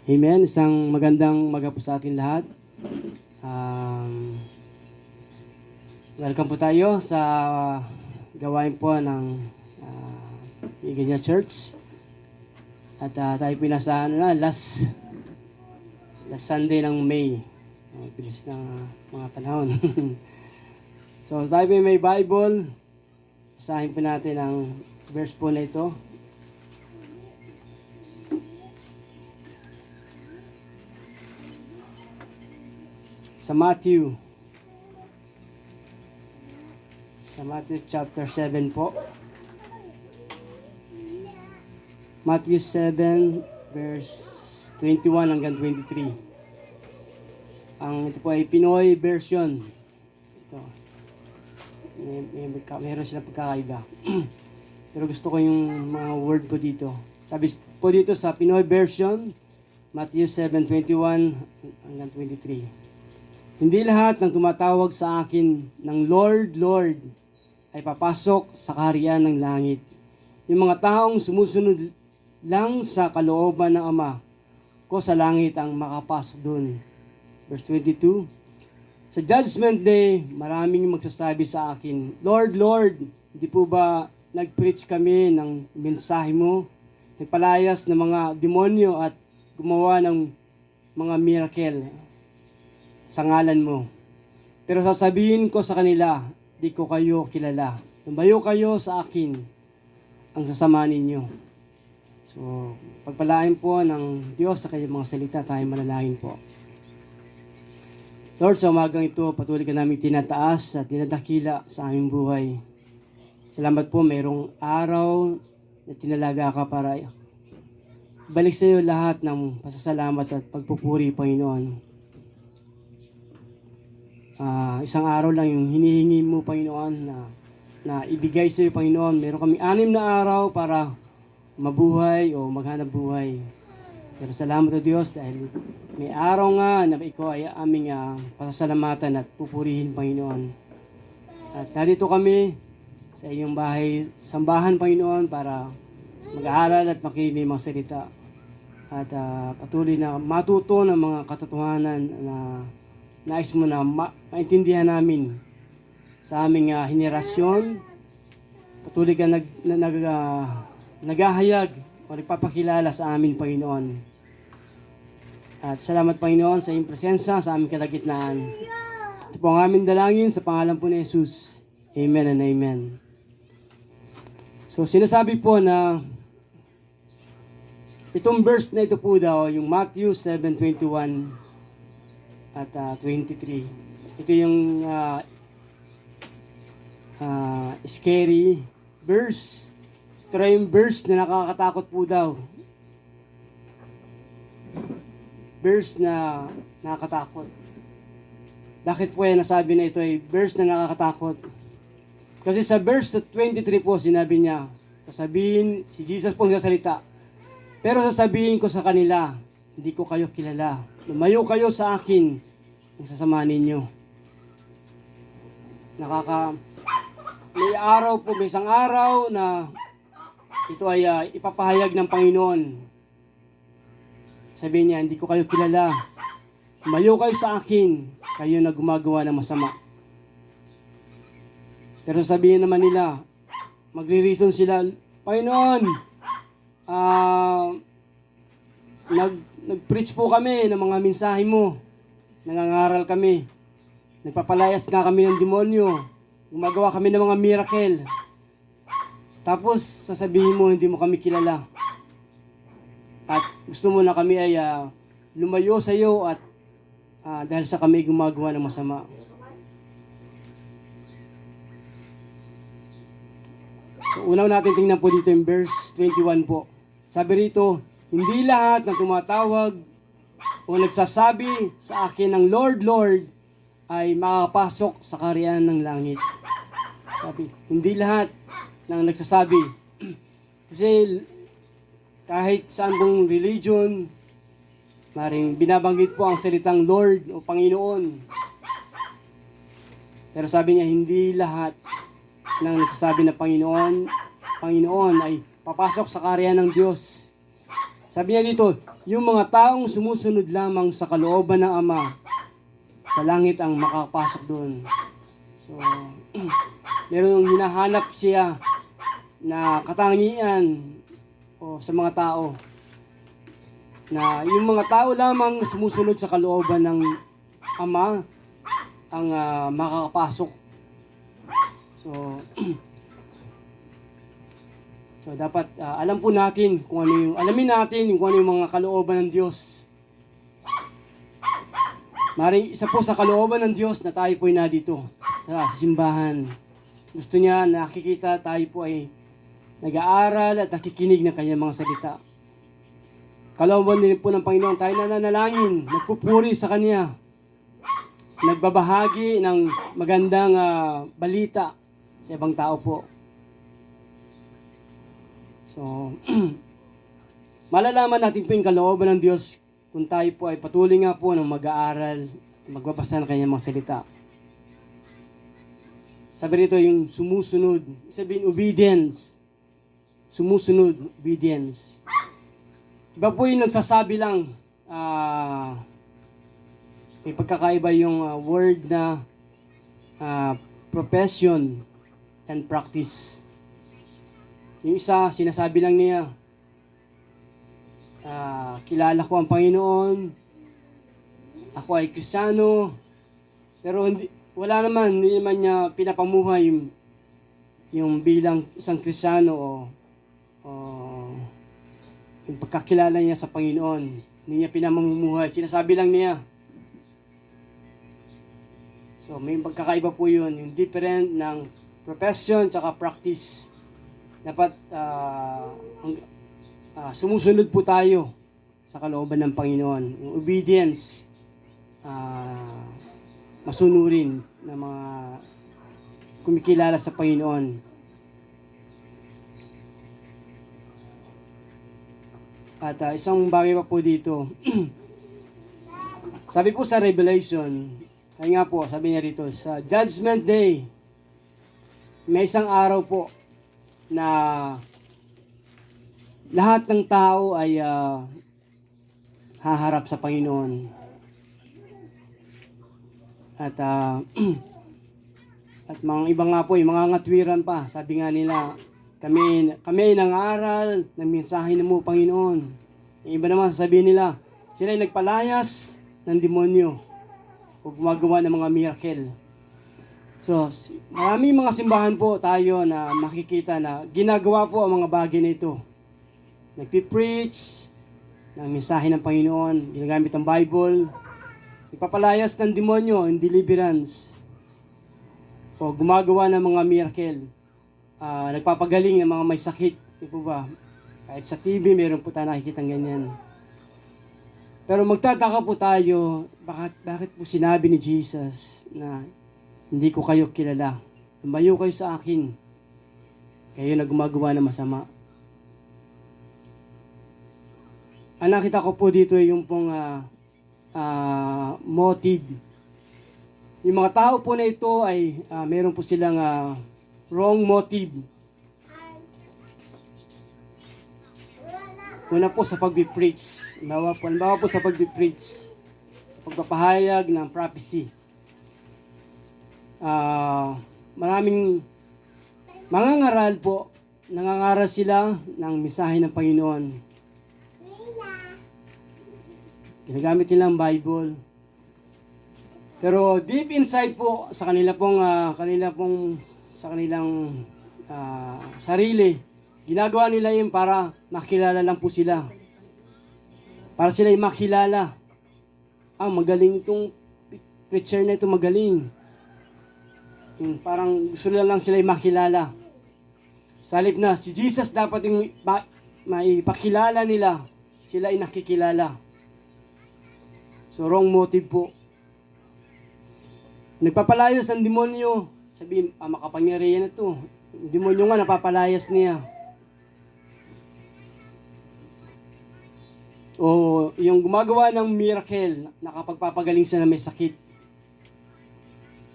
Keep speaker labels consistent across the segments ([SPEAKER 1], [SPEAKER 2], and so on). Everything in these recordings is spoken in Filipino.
[SPEAKER 1] Amen. Isang magandang umaga po sa atin lahat. Um, Welcome po tayo sa gawain po ng Iglesia Church. At tayo po nasa last Sunday ng May. Bilis na mga panahon. So tayo po may Bible. Basahin po natin ang verse po na ito. Sa Matthew chapter 7 po. Matthew 7 verse 21 hanggang 23. Ito po ay Pinoy version. Ito. Meron sila pagkakaiba. Pero gusto ko yung mga word po dito. Sabi po dito sa Pinoy version, Matthew 7:21 hanggang 23. Hindi lahat ng tumatawag sa akin ng Lord, Lord ay papasok sa kaharian ng langit. Yung mga taong sumusunod lang sa kalooban ng Ama ko sa langit ang makapasok doon. Verse 22. Sa Judgment Day, maraming magsasabi sa akin, Lord, Lord, hindi po ba nag-preach kami ng mensahe mo? Nagpalayas ng mga demonyo at gumawa ng mga miracle sa ngalan mo. Pero sasabihin ko sa kanila, di ko kayo kilala. Lumayo kayo sa akin ang sasama ninyo. So, pagpalain po ng Diyos sa kanyang mga salita, tayo manalangin po. Lord, sa umagang ito, patuloy ka namin tinataas at dinadakila sa aming buhay. Salamat po, mayroong araw na tinalaga ka para balik sa iyo lahat ng pasasalamat at pagpupuri, Panginoon. Isang araw lang yung hinihingi mo, Panginoon, na ibigay sa iyo, Panginoon. Meron kami 6 na araw para mabuhay o maghanap buhay. Pero salamat o Diyos dahil may araw nga na ikaw ay aming pasasalamatan at pupurihin, Panginoon. At narito kami sa iyong bahay, sambahan, Panginoon, para mag-aaral at makinig ng mga salita. At patuloy na matuto ng mga katotohanan na nais mo na maintindihan namin sa aming henerasyon. Patuloy ka naghahayag o nagpapakilala sa amin, Panginoon. At salamat, Panginoon, sa iyong presensya sa aming kalagitnaan. Ito po ang aming dalangin sa pangalan po ni Jesus. Amen and amen. So sinasabi po na itong verse na ito po daw, yung Matthew 7:21 at 23. Ito yung scary verse. Ito rin yung verse na nakakatakot po daw. Verse na nakakatakot. Bakit po yan nasabi na ito ay verse na nakakatakot? Kasi sa verse 23 po sinabi niya, sasabihin, si Jesus po nagsasalita, pero sasabihin ko sa kanila, hindi ko kayo kilala. Lumayo kayo sa akin, ang sasama ninyo. May araw po, may isang araw na ito ay ipapahayag ng Panginoon. Sabihin niya, hindi ko kayo kilala. Lumayo kayo sa akin, kayo na gumagawa ng masama. Pero sabihin naman nila, magre-reason sila, Panginoon, nag-preach po kami ng mga mensahe mo. Nangangaral kami. Nagpapalayas nga kami ng demonyo. Gumagawa kami ng mga miracle. Tapos, sasabihin mo, hindi mo kami kilala. At gusto mo na kami ay lumayo sa iyo at dahil sa kami gumagawa ng masama. So, unaw natin tingnan po dito yung verse 21 po. Sabi rito, hindi lahat ng tumatawag o nagsasabi sa akin ng Lord, Lord ay makakapasok sa kaharian ng langit. Sabi, hindi lahat ng nagsasabi. Kasi kahit saan pong religion, maring binabanggit po ang salitang Lord o Panginoon. Pero sabi niya, hindi lahat ng nagsasabi na Panginoon ay papasok sa kaharian ng Diyos. Sabi niya dito, yung mga taong sumusunod lamang sa kalooban ng Ama, sa langit ang makapasok doon. So, merong hinahanap siya na katangian o sa mga tao na yung mga tao lamang sumusunod sa kalooban ng Ama ang makakapasok. So, so dapat alam po natin kung ano yung, alamin natin kung ano yung mga kalooban ng Diyos. Maring isa po sa kalooban ng Diyos na tayo po ay nandito sa simbahan. Gusto niya nakikita tayo po ay nag-aaral at nakikinig ng kanyang mga salita. Kalooban din po ng Panginoon, tayo nananalangin, nagpupuri sa Kanya, nagbabahagi ng magandang balita sa ibang tao po. So, malalaman natin po yung kalooban ng Diyos kung tayo po ay patuloy nga po ng mag-aaral at magbabasa ng kanyang mga salita. Sabi rito yung sumusunod, sabihin obedience. Sumusunod, obedience. Iba po yung nagsasabi lang, may pagkakaiba yung word na profession and practice. Yung isa, sinasabi lang niya, kilala ko ang Panginoon, ako ay Kristiyano, pero hindi naman niya pinapamuhay yung bilang isang Kristiyano o yung pagkakilala niya sa Panginoon. Hindi niya pinamumuhay, sinasabi lang niya. So may pagkakaiba po yun, yung different ng profession tsaka practice. Dapat sumusunod po tayo sa kalooban ng Panginoon. Yung obedience, masunurin na mga kumikilala sa Panginoon. At isang bagay pa po dito, sabi po sa Revelation, ay nga po, sabi niya dito, sa Judgment Day, may isang araw po na lahat ng tao ay haharap sa Panginoon. At at mga iba nga po, yung mga ngatwiran pa, sabi nga nila, kami nangaral ng mensahe mo, Panginoon. Yung iba naman sasabihin nila, sila ay nagpalayas ng demonyo o gumagawa ng mga miracle. So, maraming mga simbahan po tayo na makikita na ginagawa po ang mga bagay na ito. Nagpipreach ng mensahe ng Panginoon, ginagamit ang Bible, nagpapalayas ng demonyo in deliverance, o gumagawa ng mga miracle, nagpapagaling ng mga may sakit. Di po ba? Kahit sa TV, meron po tayo nakikita ganyan. Pero magtataka po tayo, bakit po sinabi ni Jesus na hindi ko kayo kilala. Lumayo kayo sa akin. Kayo na gumagawa ng masama. Ang nakita ko po dito yung pong motive. Yung mga tao po na ito ay meron po silang wrong motive. Una po sa pag-preach. Halimbawa po sa pag-preach. Sa pagpapahayag ng prophecy. Maraming mangangaral po. Nangangaral sila ng mensahe ng Panginoon. Ginagamit nila ang Bible. Pero deep inside po sa kanilang sarili, ginagawa nila yun para makilala lang po sila. Para sila ay makilala. Magaling itong preacher na ito, magaling. Yung parang gusto lang sila ay makilala. Sa halip na si Jesus dapat yung maipakilala nila, sila ay nakikilala. So wrong motive po. Nagpapalayas ng demonyo. Sabihin, makapangyarihan na ito. Yung demonyo nga, napapalayas niya. O yung gumagawa ng miracle, nakapagpapagaling siya na may sakit.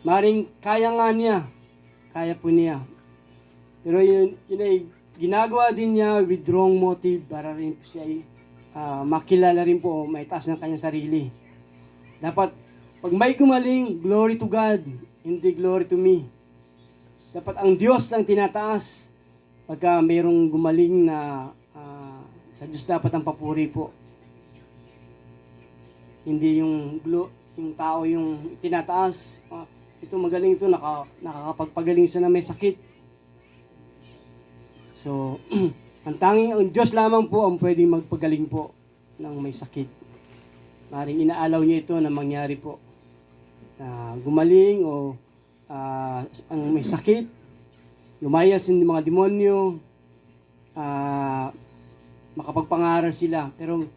[SPEAKER 1] Maring kaya nga niya. Kaya po niya. Pero yun ay ginagawa din niya with wrong motive para rin po siya ay makilala rin po, may taas ng kanyang sarili. Dapat, pag may gumaling, glory to God, hindi glory to me. Dapat ang Diyos ang tinataas. Pagka mayroong gumaling na sa Diyos dapat ang papuri po. Hindi yung tao yung tinataas. Ito magaling ito, nakakapagpagaling siya na may sakit. So, ang Diyos lamang po ang pwedeng magpagaling po ng may sakit. Maring inaalaw niya ito na mangyari po. Gumaling o ang may sakit, lumayas yung mga demonyo, makapagpangaral sila. Pero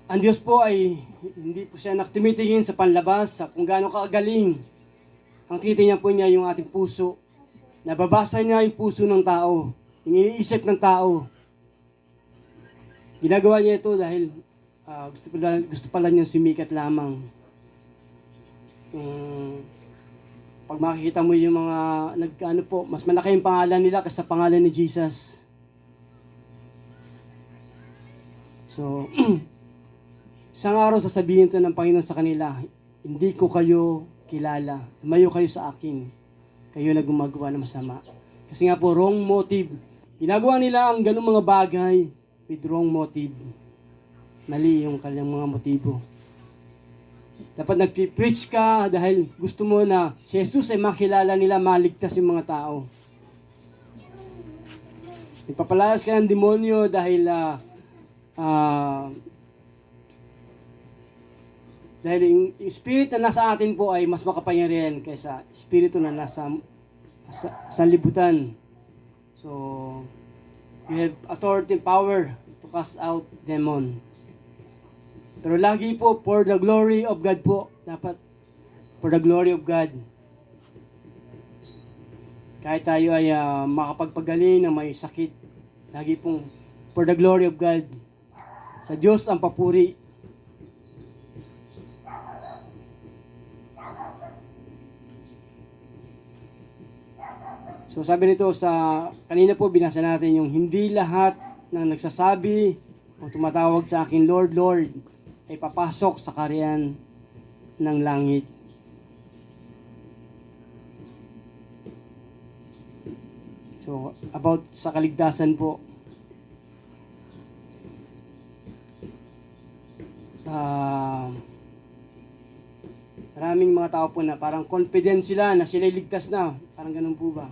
[SPEAKER 1] ang Diyos po ay hindi po siya tumitingin sa panlabas, sa kung gaano kagaling. Ang titingnan po niya yung ating puso. Nababasa niya yung puso ng tao, yung iniisip ng tao. Ginagawa niya ito dahil gusto pala niyang sumikat lamang. Pag makikita mo yung mga mas malaki yung pangalan nila kaysa pangalan ni Jesus. So, isang araw sasabihin ito ng Panginoon sa kanila, hindi ko kayo kilala. Lumayo kayo sa akin. Kayo na gumagawa ng masama. Kasi nga po, wrong motive. Ginagawa nila ang ganung mga bagay with wrong motive. Mali yung kanilang mga motibo. Dapat nag-preach ka dahil gusto mo na si Jesus ay makilala nila, maligtas yung mga tao. Nagpapalayas ka ng demonyo dahil dahil yung spirit na nasa atin po ay mas makapangyarihan kaysa spirito na nasa libutan. So, you have authority and power to cast out demon. Pero lagi po, for the glory of God po. Dapat, for the glory of God. Kahit tayo ay makapagpagaling na may sakit, lagi pong for the glory of God. Sa Diyos ang papuri. So sabi nito kanina po binasa natin yung hindi lahat ng nagsasabi o tumatawag sa akin, Lord, Lord, ay papasok sa kaharian ng langit. So about sa kaligtasan po, maraming mga tao po na parang confident sila na sila ligtas na. Parang ganun po ba?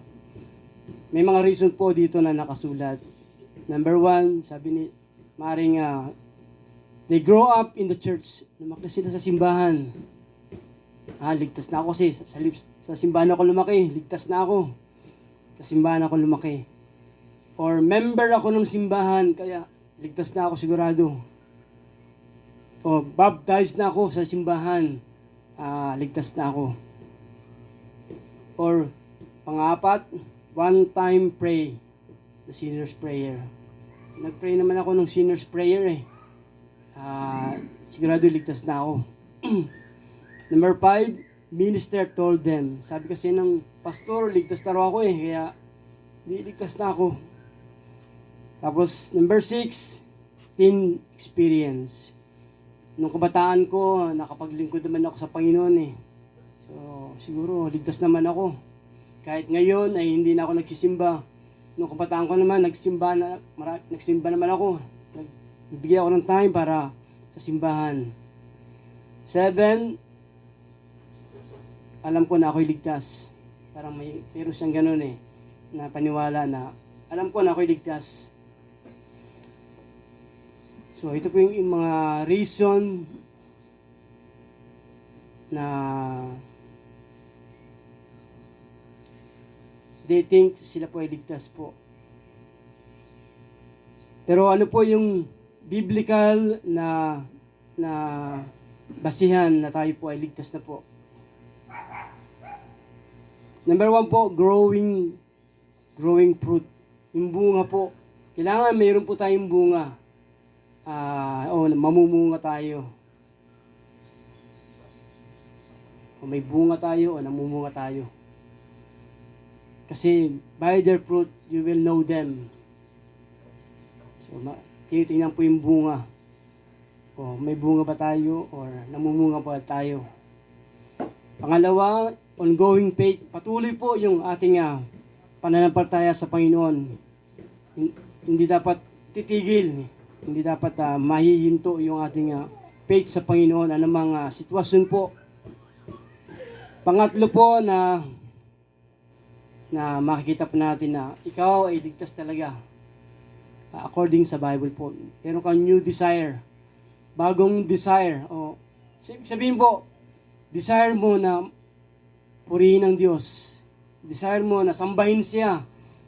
[SPEAKER 1] May mga reason po dito na nakasulat. Number 1, sabi ni maring they grow up in the church. Lumaki sila sa simbahan. Ligtas na ako kasi sa simbahan ako lumaki. Ligtas na ako. Sa simbahan ako lumaki. Or member ako ng simbahan, kaya ligtas na ako sigurado. O baptized na ako sa simbahan. Ligtas na ako. Or pang-apat, one time pray, the sinner's prayer. Nag-pray naman ako ng sinner's prayer eh. Sigurado ligtas na ako. Number 5, minister told them. Sabi kasi ng pastor, ligtas na raw ako eh, kaya ligtas na ako. Tapos number 6, teen experience. Nung kabataan ko, nakapaglingkod naman ako sa Panginoon eh. So, siguro ligtas naman ako. Kahit ngayon ay hindi na ako nagsisimba. Nung kabataan ko naman, nagsimba naman ako. Nagbigay ako ng time para sa simbahan. 7, alam ko na ako'y ligtas. Parang meron siyang ganun eh, na paniwala na alam ko na ako'y ligtas. So, ito po yung mga reason na they think sila po ay ligtas po. Pero ano po yung biblical na basihan na tayo po ay ligtas na po? Number 1 po, growing fruit. Yung bunga po. Kailangan mayroon po tayong bunga. Mamumunga tayo. O may bunga tayo o namumunga tayo. Kasi by their fruit, you will know them. So, tinitingnan po yung bunga. O may bunga ba tayo or namumunga ba tayo? Pangalawa, ongoing faith. Patuloy po yung ating pananampalataya sa Panginoon. Hindi dapat titigil. Hindi dapat mahihinto yung ating faith sa Panginoon. Anumang sitwasyon po. Pangatlo po na makikita po natin na ikaw ay ligtas talaga. According sa Bible po. Meron kang new desire. Bagong desire. O, sabihin po, desire mo na purihin ang Diyos. Desire mo na sambahin siya.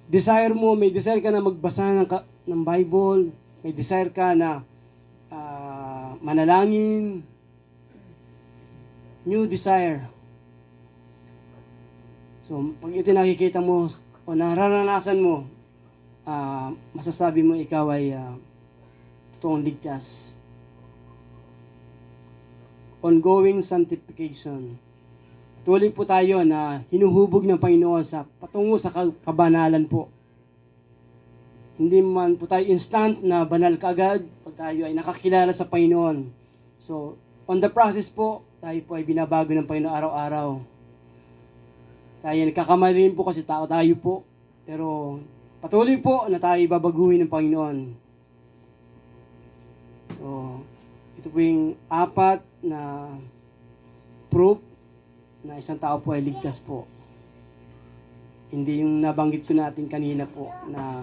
[SPEAKER 1] Desire mo, may desire ka na magbasa ng Bible. May desire ka na manalangin. New desire. So, pag ito nakikita mo o nararanasan mo, masasabi mo ikaw ay totoong ligtas. Ongoing sanctification. Tuloy po tayo na hinuhubog ng Panginoon patungo sa kabanalan po. Hindi man po tayo instant na banal kaagad pag tayo ay nakakilala sa Panginoon. So, on the process po, tayo po ay binabago ng Panginoon araw-araw. Tayo nagkakamali rin po kasi tao tayo po. Pero patuloy po na tayo babaguhin ng Panginoon. So, ito po yung 4 na proof na isang tao po ay ligtas po. Hindi yung nabanggit ko natin kanina po na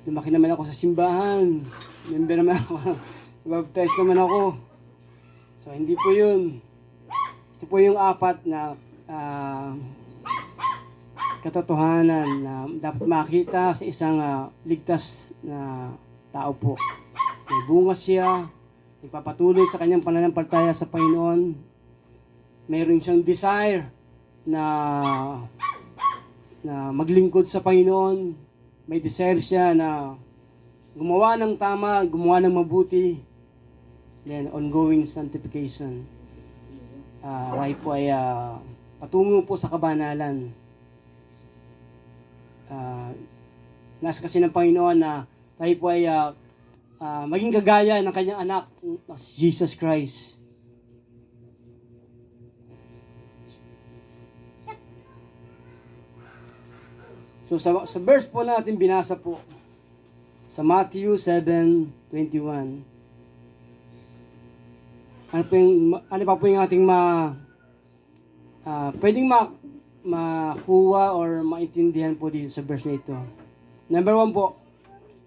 [SPEAKER 1] lumaki naman ako sa simbahan. Member naman ako. Baptized naman ako. So, hindi po yun. Ito po yung 4 na katotohanan na dapat makita sa isang ligtas na tao po. May bunga siya, nagpapatuloy sa kanyang pananampalataya sa Panginoon. Mayroon siyang desire na maglingkod sa Panginoon. May desire siya na gumawa ng tama, gumawa ng mabuti. Then, ongoing sanctification. Tayo po ay patungo po sa kabanalan. Nasa kasi ng Panginoon na tayo po ay maging kagaya ng kanyang anak, Jesus Christ. So sa verse po natin binasa po sa Matthew 7:21. Ano pa po yung ating pwedeng makuha or maintindihan po dito sa verse na ito. Number 1 po,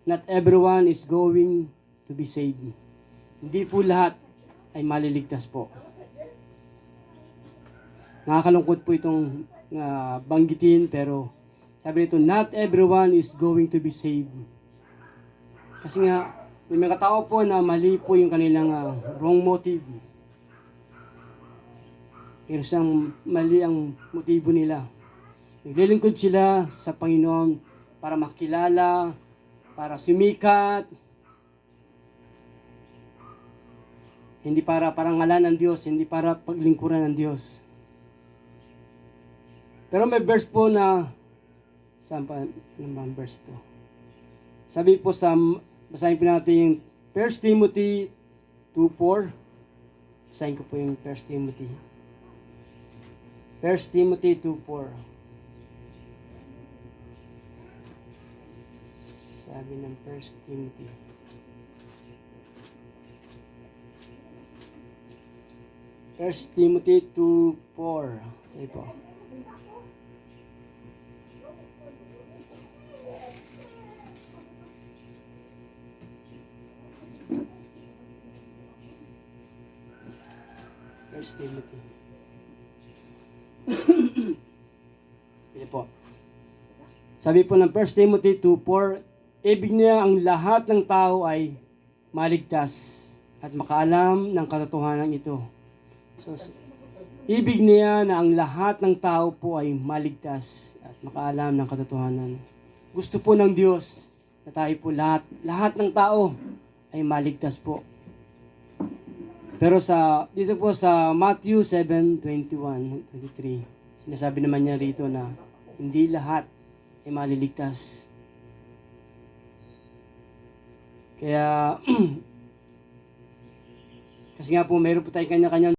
[SPEAKER 1] not everyone is going to be saved. Hindi po lahat ay maliligtas po. Nakakalungkot po itong banggitin, pero sabi nito, not everyone is going to be saved. Kasi nga, may mga tao po na mali po yung kanilang wrong motive. Pero siyang mali ang motibo nila. Naglilingkod sila sa Panginoon para makilala, para sumikat, hindi para parangalan ng Diyos, hindi para paglingkuran ng Diyos. Pero may verse po na, saan pa naman verse ito? Sabi po basahin po natin yung 1 Timothy 2:4. Basahin ko po yung 1 Timothy. 1 Timothy 2:4. Sabi ng 1 Timothy. First Timothy 2:4. Sabi po. First Timothy. Sabi po. Sabi po ng 1 Timothy 2:4, ibig niya ang lahat ng tao ay maligtas at makaalam ng katotohanan ito. So, ibig niya na ang lahat ng tao po ay maligtas at makaalam ng katotohanan. Gusto po ng Diyos na tayo po lahat ng tao ay maligtas po. Pero dito po sa Matthew 7:21-23, sinasabi naman niya rito na hindi lahat ay maliligtas. Kaya, kasi nga po, mayroon po tayong kanya-kanyang